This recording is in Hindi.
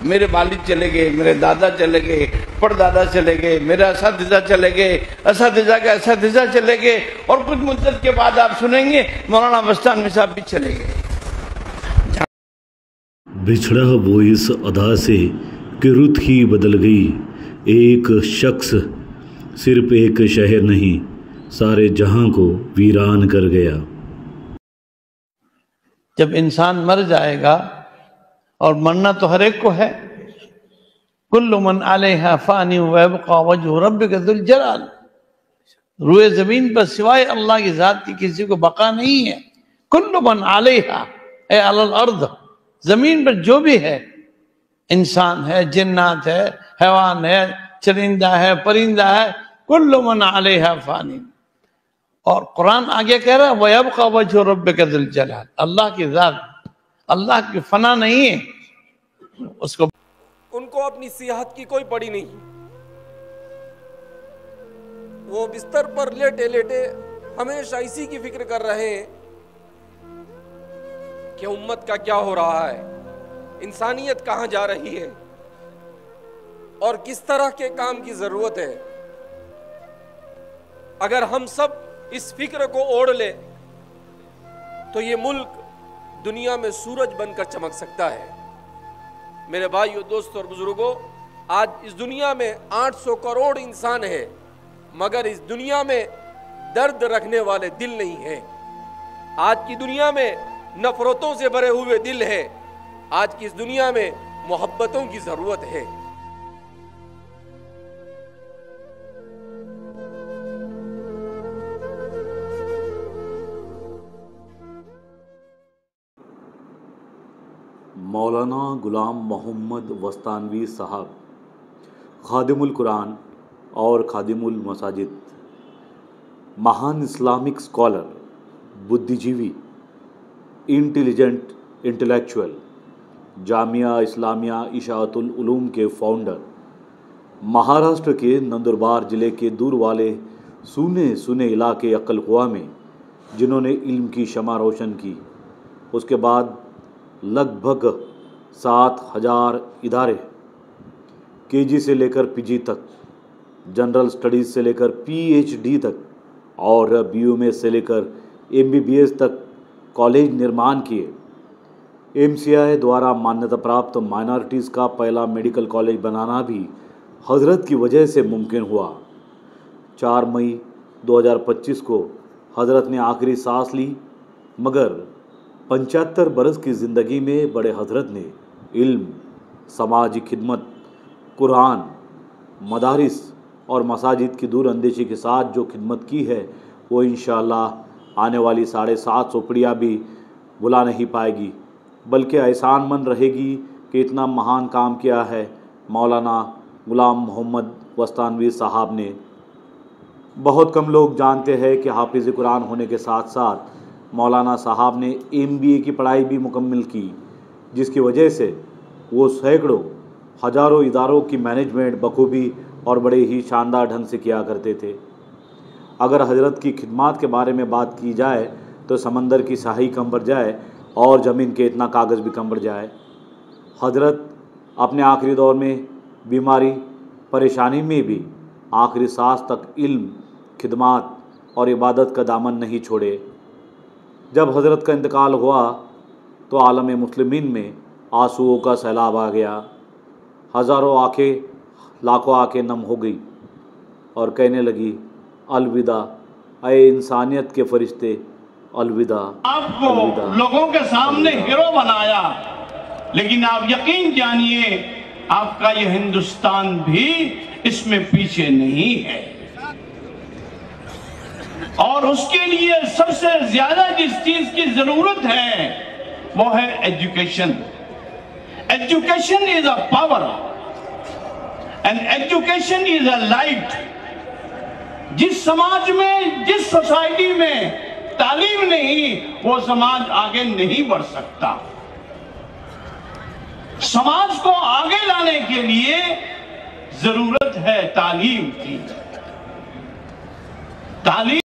मेरे वालिद चले गए, मेरे दादा चले गए, परदादा चले गए, मेरे असातिज़ा चले गए, असातिज़ा के असातिज़ा चले गए, और कुछ मुद्दत के बाद आप सुनेंगे मौलाना बस्तानवी साहब भी चले गए। बिछड़ा वो इस अदा से कि रुत ही बदल गई, एक शख्स सिर्फ एक शहर नहीं सारे जहां को वीरान कर गया। जब इंसान मर जाएगा, और मरना तो हर एक को है, कुल्लु मन अलैहा फानी व यबका वजहु रब्बिका ज़ुल जलाल, रूए जमीन पर सिवाय अल्लाह की जात की किसी को बका नहीं है। कुल्लु मन अलैहा ए अलल अर्द, जमीन पर जो भी है, इंसान है, जिन्नात है, हैवान है, चरिंदा है, परिंदा है, कुल्लु मन अलैहा फानी। और कुरान आगे कह रहा है वयबका वजहु रब्बिका ज़ुल जलाल, अल्लाह की जात, अल्लाह की फना नहीं है, उसको उनको अपनी सेहत की कोई पड़ी नहीं। वो बिस्तर पर लेटे लेटे हमेशा इसी की फिक्र कर रहे हैं कि उम्मत का क्या हो रहा है, इंसानियत कहां जा रही है और किस तरह के काम की जरूरत है। अगर हम सब इस फिक्र को ओढ़ ले तो ये मुल्क दुनिया में सूरज बनकर चमक सकता है। मेरे भाइयों, दोस्तों और बुजुर्गों, आज इस दुनिया में 800 करोड़ इंसान है, मगर इस दुनिया में दर्द रखने वाले दिल नहीं हैं। आज की दुनिया में नफरतों से भरे हुए दिल हैं। आज की इस दुनिया में मोहब्बतों की जरूरत है। मौलाना गुलाम मोहम्मद वस्तानवी साहब, खादिमुल कुरान और खादिमुल मसाजिद, महान इस्लामिक स्कॉलर, बुद्धिजीवी, इंटेलिजेंट इंटेलेक्चुअल, जामिया इस्लामिया इशाअतुल उलूम के फाउंडर, महाराष्ट्र के नंदुरबार ज़िले के दूर वाले सूने सूने इलाके अक्कलकुआ में जिन्होंने इल्म की शमा रोशन की। उसके बाद लगभग 7,000 इदारे, केजी से लेकर पीजी तक, जनरल स्टडीज़ से लेकर पीएचडी तक और बीयूएमएस से लेकर एमबीबीएस तक कॉलेज निर्माण किए। एमसीआई द्वारा मान्यता प्राप्त माइनॉरिटीज़ का पहला मेडिकल कॉलेज बनाना भी हजरत की वजह से मुमकिन हुआ। 4 मई 2025 को हजरत ने आखिरी सांस ली, मगर 75 बरस की ज़िंदगी में बड़े हजरत ने इल्म, समाजी खिदमत, कुरान, मदारिस और मसाजिद की दूर अंदेशी के साथ जो खिदमत की है, वो इंशाअल्लाह आने वाली 750 पीढ़ियाँ भी भुला नहीं पाएगी, बल्कि एहसानमंद रहेगी कि इतना महान काम किया है मौलाना गुलाम मोहम्मद वस्तानवी साहब ने। बहुत कम लोग जानते हैं कि हाफिज़ कुरान होने के साथ साथ मौलाना साहब ने एमबीए की पढ़ाई भी मुकम्मल की, जिसकी वजह से वो सैकड़ों हज़ारों इदारों की मैनेजमेंट बखूबी और बड़े ही शानदार ढंग से किया करते थे। अगर हजरत की खिदमात के बारे में बात की जाए तो समंदर की शाही कम बढ़ जाए और ज़मीन के इतना कागज़ भी कम बढ़ जाए। हजरत अपने आखिरी दौर में बीमारी परेशानी में भी आखिरी सांस तक इल्म, खिदमात और इबादत का दामन नहीं छोड़े। जब हजरत का इंतकाल हुआ तो आलम मुस्लिमीन में आंसुओं का सैलाब आ गया। हज़ारों आंखें, लाखों आंखें नम हो गई और कहने लगी, अलविदा ऐ इंसानियत के फरिश्ते, अलविदा। आपको लोगों के सामने हीरो बनाया, लेकिन आप यकीन जानिए आपका ये हिंदुस्तान भी इसमें पीछे नहीं है। और उसके लिए सबसे ज्यादा जिस चीज की जरूरत है वो है education. Education is a power and education is a light. जिस समाज में, जिस सोसाइटी में तालीम नहीं, वो समाज आगे नहीं बढ़ सकता। समाज को आगे लाने के लिए जरूरत है तालीम की। तालीम